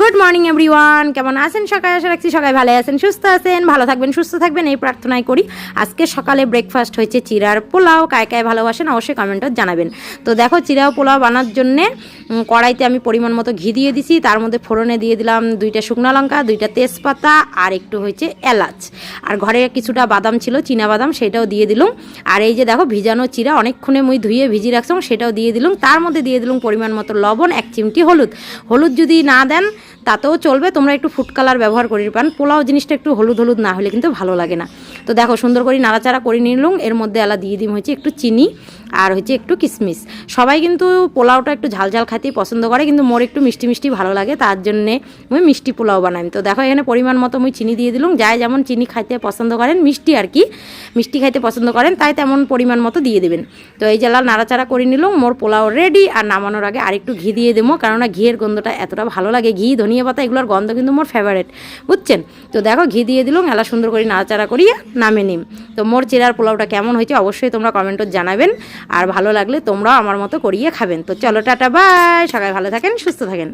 Good morning everyone, কেমন আছেন সকালে? আশা রাখছি সবাই ভালো আছেন, সুস্থ আছেন, ভালো থাকবেন, সুস্থ থাকবেন এই প্রার্থনাই করি। আজকে সকালে ব্রেকফাস্ট হয়েছে চিড়ার পোলাও। কায় কায় ভালোবাসেন অবশ্যই কমেন্টে জানাবেন। তো দেখো, চিড়া পোলাও বানার জন্যে কড়াইতে আমি পরিমাণ মতো ঘি দিয়ে দিছি। তার মধ্যে ফোড়নে দিয়ে দিলাম 2টা শুকনো লঙ্কা, 2টা তেজপাতা আর একটু হয়েছে এলাচ। আর ঘরে কিছুটা বাদাম ছিল, চীনা বাদাম, সেটাও দিয়ে দিলুম। আর এই যে দেখো ভিজানো চিড়া অনেকক্ষণে মুই ধুয়ে ভিজি রাখছিলাম, সেটাও দিয়ে দিলুম। তার মধ্যে দিয়ে দিলুম পরিমাণ মতো লবণ, 1 চিমটি হলুদ যদি না দেন তাতেও চলবে, তোমরা একটু ফুড কালার ব্যবহার করে পান। পোলাও জিনিসটা একটু হলুদ না হলে কিন্তু ভালো লাগে না। তো দেখো সুন্দর করে নাড়াচাড়া করে নিলুম। এর মধ্যে এলা দিয়ে দিম হচ্ছে একটু চিনি আর হচ্ছে একটু কিশমিশ। সবাই কিন্তু পোলাওটা একটু ঝাল খাইতেই পছন্দ করে, কিন্তু মোর একটু মিষ্টি ভালো লাগে, তার জন্যে মুই মিষ্টি পোলাও বানাই। তো দেখো এখানে পরিমাণ মতো মুই চিনি দিয়ে দিলুম। যাই যেমন চিনি খাইতে পছন্দ করেন, মিষ্টি আর কি মিষ্টি খাইতে পছন্দ করেন, তাই তেমন পরিমাণ মতো দিয়ে দেবেন। তো এই যে নাড়াচাড়া করে নিলুম, মোর পোলাও রেডি। আর নামানোর আগে আরেকটু ঘি দিয়ে দেবো, কেননা ঘিয়ের গন্ধটা এতটা ভালো লাগে। ঘি, ধনিয়া পাতা এগুলোর গন্ধ কিন্তু মোর ফেভারিট, বুঝছেন? তো দেখো ঘি দিয়ে দিলুম, এলা সুন্দর করে নাড়াচাড়া করিয়ে নামে নিম। তো মোর চিড়ার পোলাওটা কেমন হয়েছে অবশ্যই তোমরা কমেন্টে জানাবেন, আর ভালো লাগলে তোমরাও আমার মতো করিয়ে খাবেন। তো চলো টাটা, বাই, সবাই ভালো থাকেন, সুস্থ থাকেন।